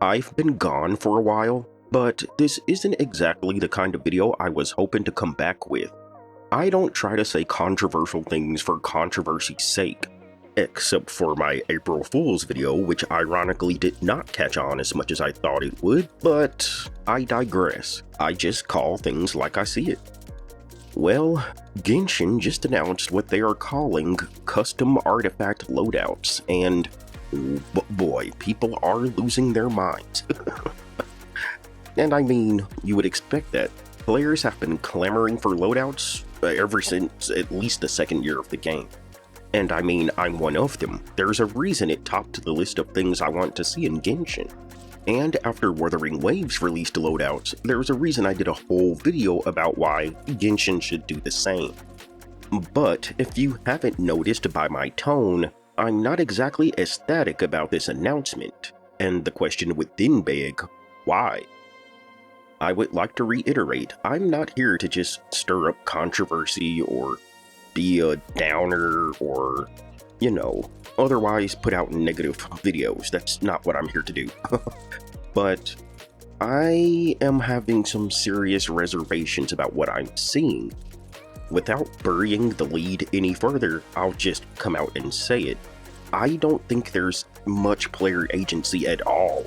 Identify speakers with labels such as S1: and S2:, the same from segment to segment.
S1: I've been gone for a while, but this isn't exactly the kind of video I was hoping to come back with. I don't try to say controversial things for controversy's sake, except for my April Fool's video, which ironically did not catch on as much as I thought it would, but I digress. I just call things like I see it. Well, Genshin just announced what they are calling custom artifact loadouts, and boy, people are losing their minds. And I mean, you would expect that. Players have been clamoring for loadouts ever since at least the second year of the game. And I mean, I'm one of them. There's a reason it topped the list of things I want to see in Genshin. And after Wuthering Waves released loadouts, there's a reason I did a whole video about why Genshin should do the same. But if you haven't noticed by my tone, I'm not exactly ecstatic about this announcement, and the question would then beg, why? I would like to reiterate, I'm not here to just stir up controversy or be a downer or, otherwise put out negative videos. That's not what I'm here to do. But I am having some serious reservations about what I'm seeing. Without burying the lead any further, I'll just come out and say it. I don't think there's much player agency at all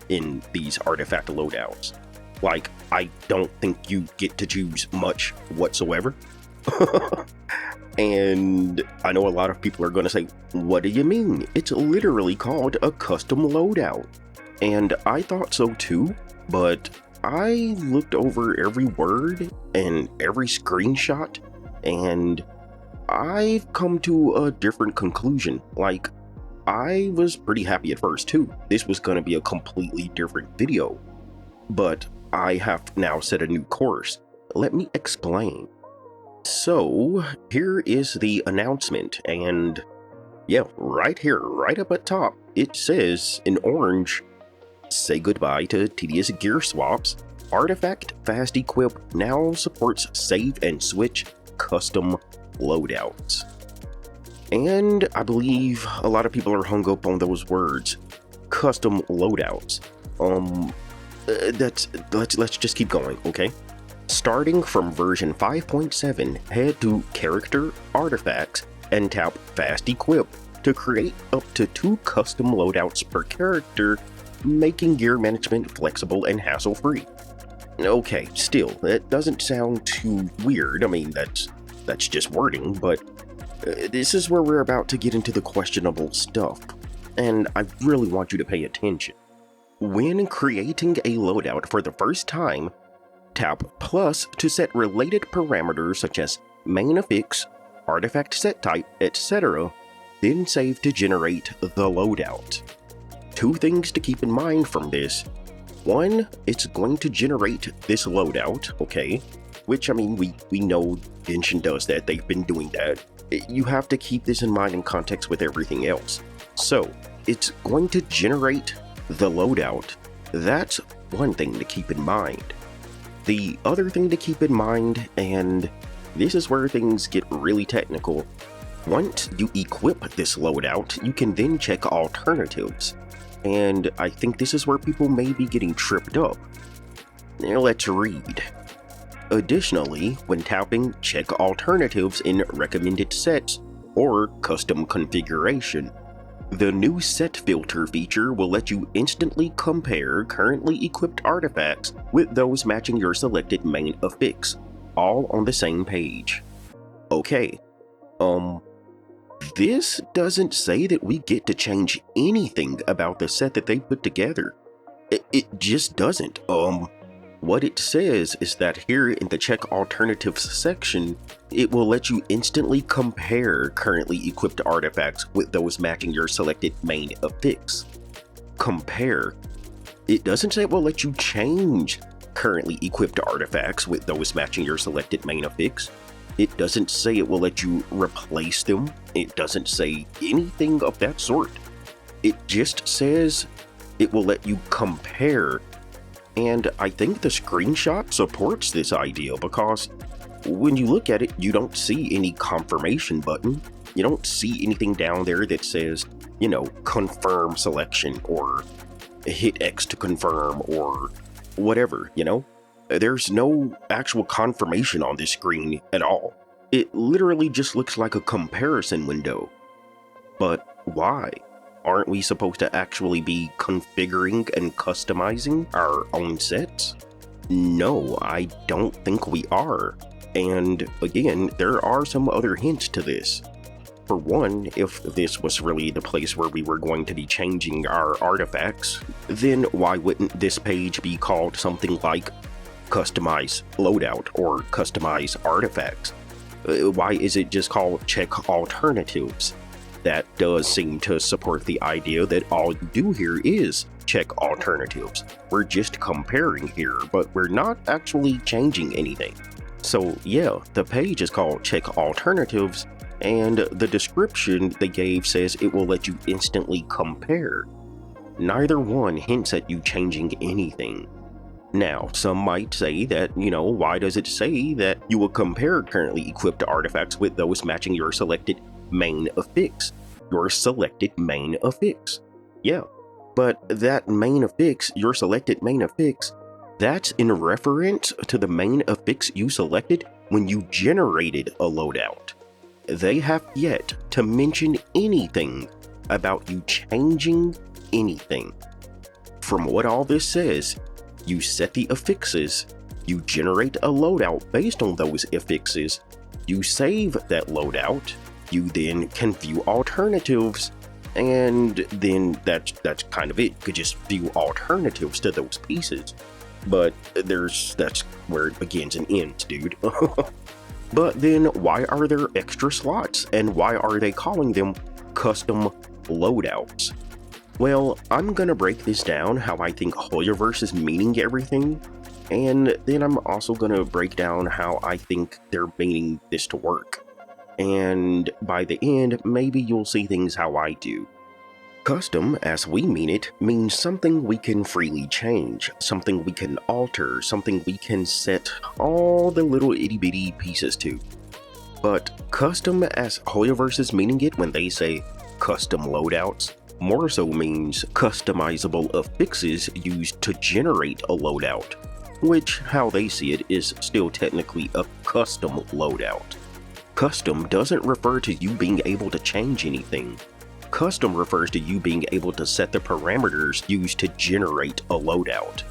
S1: in these artifact loadouts. Like, I don't think you get to choose much whatsoever. And I know a lot of people are going to say, what do you mean? It's literally called a custom loadout. And I thought so too, but I looked over every word and every screenshot, and I've come to a different conclusion. Like, I was pretty happy at first too. This was going to be a completely different video. But I have now set a new course. Let me explain. So, here is the announcement, and yeah, right here, right up at top, it says in orange, say goodbye to tedious gear swaps. Artifact Fast Equip now supports save and switch custom loadouts. And I believe a lot of people are hung up on those words, custom loadouts. Let's just keep going, okay? Starting from version 5.7, head to Character Artifacts and tap Fast Equip to create up to 2 custom loadouts per character, making gear management flexible and hassle-free. Okay, still, that doesn't sound too weird. I mean, that's just wording, but this is where we're about to get into the questionable stuff, and I really want you to pay attention. When creating a loadout for the first time, tap plus to set related parameters such as main affix, artifact set type, etc., then save to generate the loadout. 2 things to keep in mind from this. 1, it's going to generate this loadout, okay? Which, I mean, we know Genshin does that, they've been doing that. You have to keep this in mind in context with everything else. So, it's going to generate the loadout. That's one thing to keep in mind. The other thing to keep in mind, and this is where things get really technical, once you equip this loadout, you can then check alternatives. And I think this is where people may be getting tripped up. Now let's read. Additionally, when tapping check alternatives in recommended sets or custom configuration, the new set filter feature will let you instantly compare currently equipped artifacts with those matching your selected main affix, all on the same page. Okay, this doesn't say that we get to change anything about the set that they put together. It just doesn't. What it says is that here in the check alternatives section, it will let you instantly compare currently equipped artifacts with those matching your selected main affix. Compare. It doesn't say it will let you change currently equipped artifacts with those matching your selected main affix. It doesn't say it will let you replace them. It doesn't say anything of that sort. It just says it will let you compare. And I think the screenshot supports this idea because when you look at it, you don't see any confirmation button. You don't see anything down there that says, confirm selection or hit X to confirm or whatever, you know? There's no actual confirmation on this screen at all. It literally just looks like a comparison window. But why? Aren't we supposed to actually be configuring and customizing our own sets? No, I don't think we are. And again, there are some other hints to this. For one, if this was really the place where we were going to be changing our artifacts, then why wouldn't this page be called something like Customize Loadout or Customize Artifacts? Why is it just called Check Alternatives? That does seem to support the idea that all you do here is check alternatives. We're just comparing here, but we're not actually changing anything. So yeah, the page is called Check Alternatives, and the description they gave says it will let you instantly compare. Neither one hints at you changing anything. Now, some might say that, why does it say that you will compare currently equipped artifacts with those matching your selected main affix? Your selected main affix. Yeah, but that main affix, your selected main affix, that's in reference to the main affix you selected when you generated a loadout. They have yet to mention anything about you changing anything. From what all this says, you set the affixes, you generate a loadout based on those affixes, you save that loadout, you then can view alternatives, and then that's kind of it. You could just view alternatives to those pieces. But that's where it begins and ends, dude. But then why are there extra slots, and why are they calling them custom loadouts? Well, I'm gonna break this down how I think HoyoVerse is meaning everything, and then I'm also gonna break down how I think they're meaning this to work. And by the end, maybe you'll see things how I do. Custom, as we mean it, means something we can freely change, something we can alter, something we can set all the little itty-bitty pieces to. But custom, as HoyoVerse is meaning it when they say custom loadouts, more so means customizable affixes used to generate a loadout, which, how they see it, is still technically a custom loadout. Custom doesn't refer to you being able to change anything. Custom refers to you being able to set the parameters used to generate a loadout.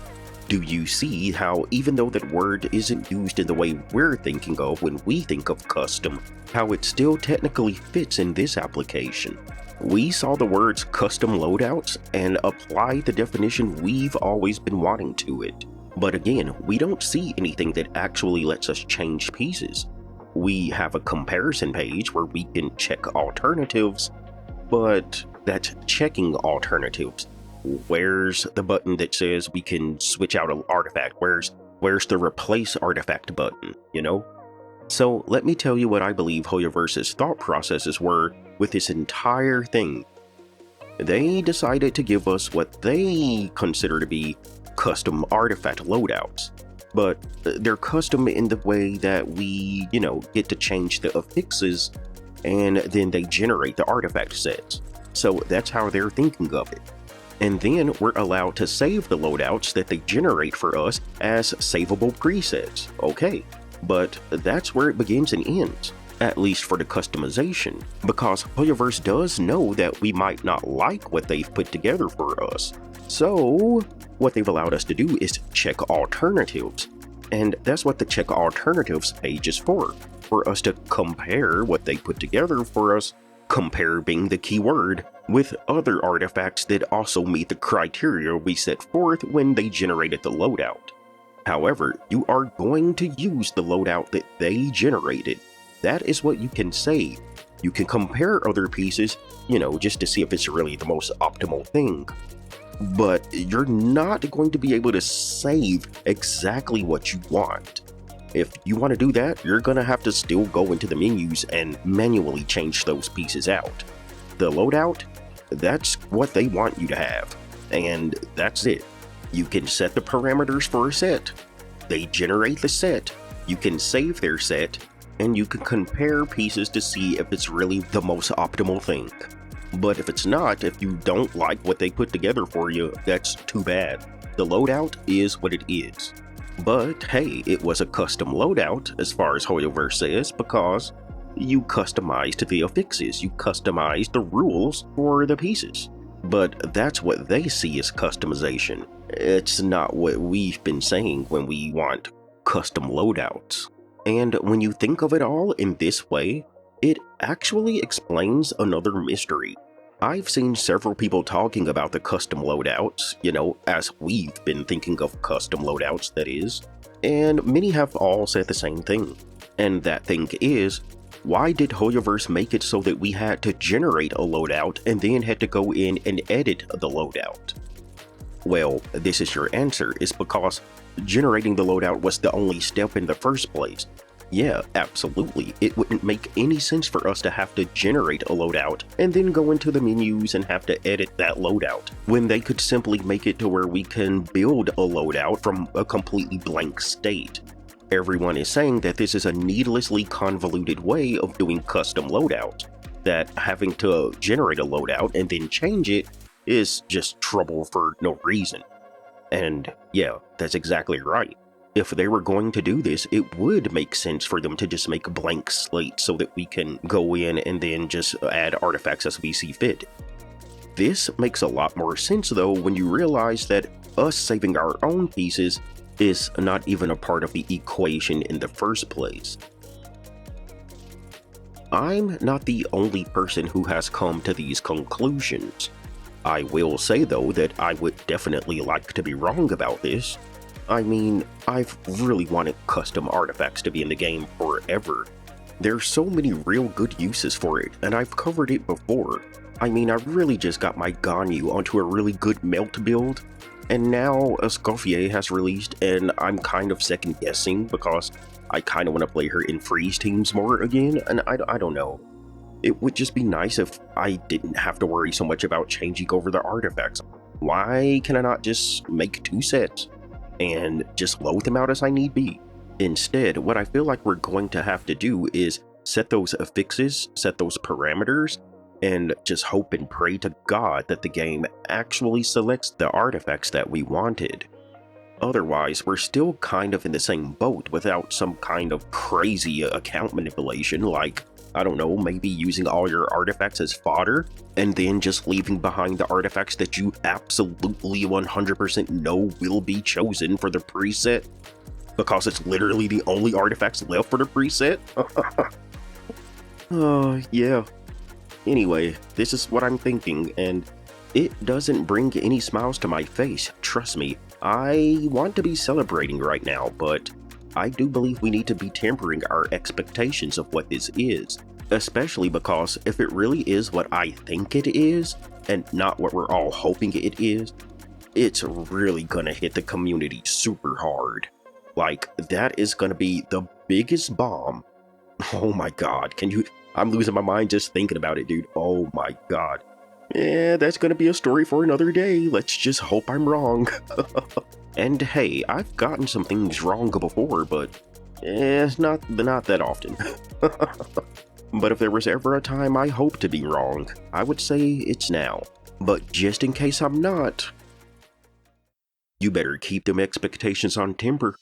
S1: Do you see how, even though that word isn't used in the way we're thinking of when we think of custom, how it still technically fits in this application? We saw the words custom loadouts and applied the definition we've always been wanting to it. But again, we don't see anything that actually lets us change pieces. We have a comparison page where we can check alternatives, but that's checking alternatives. Where's the button that says we can switch out an artifact? Where's the replace artifact button, So let me tell you what I believe HoyoVerse's thought processes were with this entire thing. They decided to give us what they consider to be custom artifact loadouts. But they're custom in the way that we, get to change the affixes and then they generate the artifact sets. So that's how they're thinking of it. And then we're allowed to save the loadouts that they generate for us as savable presets. Okay, but that's where it begins and ends, at least for the customization, because HoyoVerse does know that we might not like what they've put together for us. So what they've allowed us to do is check alternatives. And that's what the check alternatives page is for us to compare what they put together for us, compare being the key word, with other artifacts that also meet the criteria we set forth when they generated the loadout. However, you are going to use the loadout that they generated. That is what you can save. You can compare other pieces, just to see if it's really the most optimal thing. But you're not going to be able to save exactly what you want. If you want to do that, you're going to have to still go into the menus and manually change those pieces out. The loadout, that's what they want you to have. And that's it. You can set the parameters for a set. They generate the set. You can save their set. And you can compare pieces to see if it's really the most optimal thing. But if it's not, if you don't like what they put together for you, that's too bad. The loadout is what it is. But hey, it was a custom loadout as far as HoyoVerse says, because you customized the affixes, you customized the rules for the pieces. But that's what they see as customization. It's not what we've been saying when we want custom loadouts. And when you think of it all in this way, it actually explains another mystery. I've seen several people talking about the custom loadouts, as we've been thinking of custom loadouts, that is, and many have all said the same thing. And that thing is, why did HoyoVerse make it so that we had to generate a loadout and then had to go in and edit the loadout? Well, this is your answer, is because generating the loadout was the only step in the first place. Yeah, absolutely. It wouldn't make any sense for us to have to generate a loadout and then go into the menus and have to edit that loadout, when they could simply make it to where we can build a loadout from a completely blank state. Everyone is saying that this is a needlessly convoluted way of doing custom loadouts, that having to generate a loadout and then change it is just trouble for no reason. And yeah, that's exactly right. If they were going to do this, it would make sense for them to just make a blank slate so that we can go in and then just add artifacts as we see fit. This makes a lot more sense though when you realize that us saving our own pieces is not even a part of the equation in the first place. I'm not the only person who has come to these conclusions. I will say though that I would definitely like to be wrong about this. I mean, I've really wanted custom artifacts to be in the game forever. There's so many real good uses for it, and I've covered it before. I mean, I really just got my Ganyu onto a really good melt build, and now Escoffier has released, and I'm kind of second guessing because I kind of want to play her in freeze teams more again, and I don't know. It would just be nice if I didn't have to worry so much about changing over the artifacts. Why can I not just make 2 sets and just load them out as I need be? Instead, what I feel like we're going to have to do is set those affixes, set those parameters, and just hope and pray to God that the game actually selects the artifacts that we wanted. Otherwise, we're still kind of in the same boat without some kind of crazy account manipulation, like, I don't know, maybe using all your artifacts as fodder, and then just leaving behind the artifacts that you absolutely 100% know will be chosen for the preset, because it's literally the only artifacts left for the preset? Yeah. Anyway, this is what I'm thinking, and it doesn't bring any smiles to my face, trust me. I want to be celebrating right now, but I do believe we need to be tempering our expectations of what this is, especially because if it really is what I think it is, and not what we're all hoping it is, it's really gonna hit the community super hard. Like, that is gonna be the biggest bomb. Oh my god, I'm losing my mind just thinking about it, dude. Oh my god. Yeah, that's gonna be a story for another day. Let's just hope I'm wrong. And hey, I've gotten some things wrong before, but not that often. But if there was ever a time I hope to be wrong, I would say it's now. But just in case I'm not, you better keep them expectations on temper.